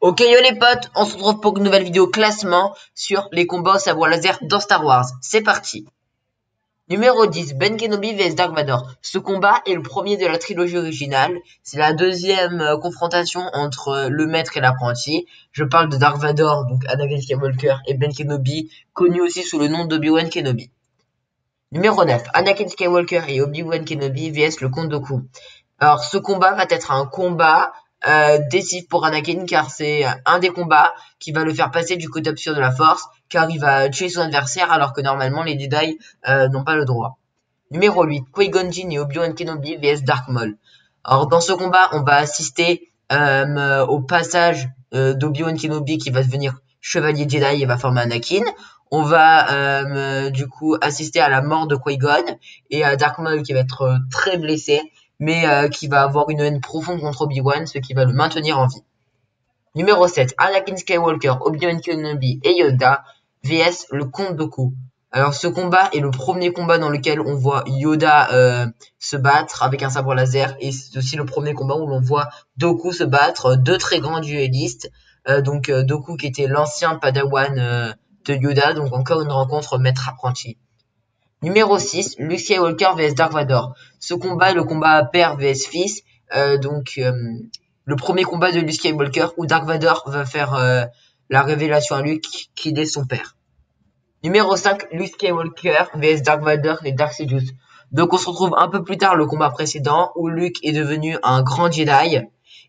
Ok yo les potes, on se retrouve pour une nouvelle vidéo classement sur les combats au sabre laser dans Star Wars. C'est parti. Numéro 10, Ben Kenobi vs Dark Vador. Ce combat est le premier de la trilogie originale. C'est la deuxième confrontation entre le maître et l'apprenti. Je parle de Dark Vador, donc Anakin Skywalker, et Ben Kenobi, connu aussi sous le nom d'Obi-Wan Kenobi. Numéro 9, Anakin Skywalker et Obi-Wan Kenobi vs le Comte Dooku. Alors ce combat va être un combat décisif pour Anakin car c'est un des combats qui va le faire passer du côté obscur de la force car il va tuer son adversaire alors que normalement les Jedi n'ont pas le droit. Numéro 8, Qui-Gon Jinn et Obi-Wan Kenobi vs Dark Maul. Alors dans ce combat on va assister au passage d'Obi-Wan Kenobi qui va devenir chevalier Jedi et va former Anakin. On va du coup assister à la mort de Qui-Gon et à Dark Maul qui va être très blessé mais qui va avoir une haine profonde contre Obi-Wan, ce qui va le maintenir en vie. Numéro 7, Anakin Skywalker, Obi-Wan Kenobi et Yoda vs le Comte Dooku. Alors ce combat est le premier combat dans lequel on voit Yoda se battre avec un sabre laser et c'est aussi le premier combat où l'on voit Dooku se battre, deux très grands duellistes. Dooku qui était l'ancien padawan de Yoda, donc encore une rencontre maître-apprenti. Numéro 6, Luke Skywalker vs Dark Vador. Ce combat est le combat père vs fils. Le premier combat de Luke Skywalker où Dark Vador va faire la révélation à Luke qu'il est son père. Numéro 5, Luke Skywalker vs Dark Vador et Dark Sidious. Donc on se retrouve un peu plus tard le combat précédent où Luke est devenu un grand Jedi.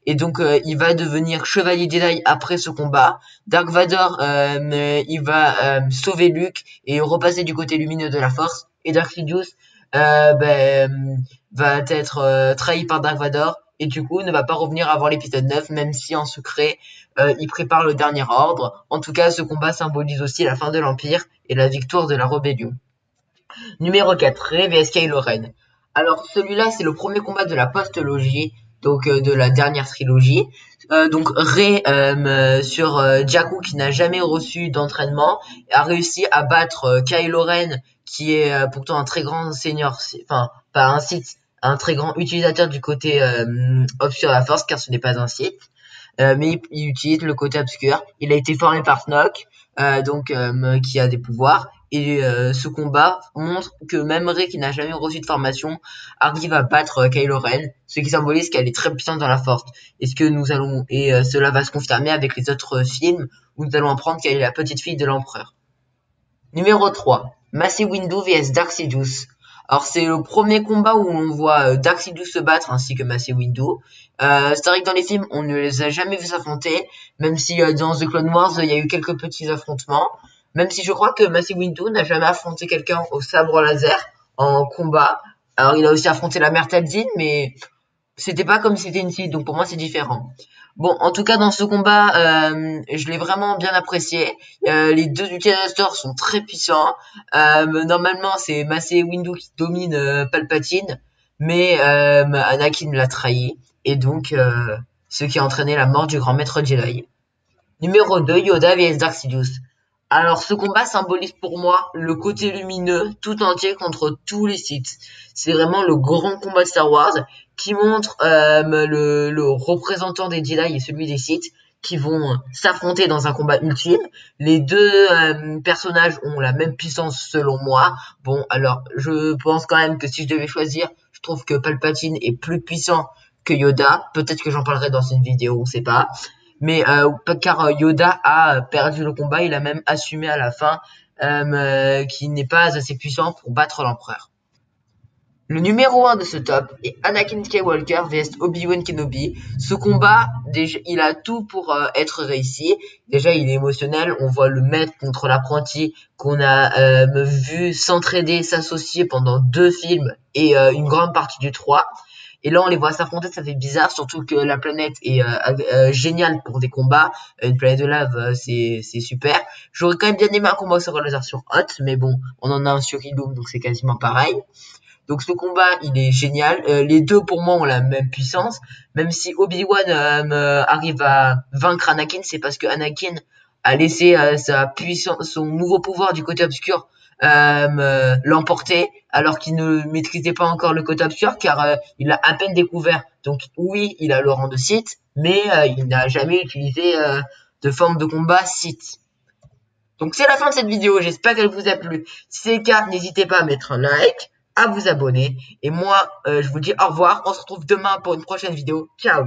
Et donc il va devenir chevalier Jedi après ce combat. Dark Vador il va sauver Luke et repasser du côté lumineux de la force. Et Dark Sidious va être trahi par Dark Vador et du coup ne va pas revenir avant l'épisode 9 même si en secret il prépare le dernier ordre. En tout cas ce combat symbolise aussi la fin de l'Empire et la victoire de la rébellion. Numéro 4, Rey vs Kylo Ren. Alors celui-là c'est le premier combat de la postlogie, donc de la dernière trilogie. Rey sur Jakku qui n'a jamais reçu d'entraînement a réussi à battre Kylo Ren qui est pourtant un très grand seigneur, enfin pas un Sith, un très grand utilisateur du côté obscur de la force car ce n'est pas un Sith. Mais il utilise le côté obscur. Il a été formé par Snoke, qui a des pouvoirs. Et ce combat montre que même Rey, qui n'a jamais reçu de formation, arrive à battre Kylo Ren, ce qui symbolise qu'elle est très puissante dans la force. Cela va se confirmer avec les autres films où nous allons apprendre qu'elle est la petite fille de l'empereur. Numéro 3, Mace Windu vs Dark Sidious. Alors c'est le premier combat où on voit Dark Sidious se battre ainsi que Mace Windu. C'est vrai que dans les films on ne les a jamais vus s'affronter, même si dans The Clone Wars il y a eu quelques petits affrontements. Même si je crois que Mace Windu n'a jamais affronté quelqu'un au sabre laser en combat. Alors il a aussi affronté la mère Talzin, mais c'était pas comme si c'était une fille, donc pour moi c'est différent. Bon, en tout cas dans ce combat, je l'ai vraiment bien apprécié. Les deux utilisateurs sont très puissants. Normalement c'est Mace Windu qui domine Palpatine, mais Anakin l'a trahi, et donc ce qui a entraîné la mort du grand maître Jedi. Numéro 2, Yoda vs Dark Sidious. Alors ce combat symbolise pour moi le côté lumineux tout entier contre tous les Sith. C'est vraiment le grand combat de Star Wars qui montre le représentant des Jedi et celui des Sith qui vont s'affronter dans un combat ultime. Les deux personnages ont la même puissance selon moi. Bon, alors je pense quand même que si je devais choisir, je trouve que Palpatine est plus puissant que Yoda. Peut-être que j'en parlerai dans une vidéo, on sait pas. Mais car Yoda a perdu le combat, il a même assumé à la fin qu'il n'est pas assez puissant pour battre l'empereur. Le numéro 1 de ce top est Anakin Skywalker vs Obi-Wan Kenobi. Ce combat, déjà, il a tout pour être réussi. Déjà, il est émotionnel. On voit le maître contre l'apprenti qu'on a vu s'entraider, s'associer pendant 2 films et une grande partie du 3. Et là, on les voit s'affronter, ça fait bizarre, surtout que la planète est géniale pour des combats. Une planète de lave, c'est super. J'aurais quand même bien aimé un combat sur laser sur Hoth, mais bon, on en a un sur Ilum, donc c'est quasiment pareil. Donc ce combat, il est génial. Les deux, pour moi, ont la même puissance. Même si Obi-Wan arrive à vaincre Anakin, c'est parce que Anakin a laissé sa puissance, son nouveau pouvoir du côté obscur l'emporter alors qu'il ne maîtrisait pas encore le Kota Pure car il l'a à peine découvert. Donc oui, il a le rang de Sith, mais il n'a jamais utilisé de forme de combat Sith. Donc c'est la fin de cette vidéo, j'espère qu'elle vous a plu. Si c'est le cas, n'hésitez pas à mettre un like, à vous abonner. Et moi, je vous dis au revoir, on se retrouve demain pour une prochaine vidéo. Ciao!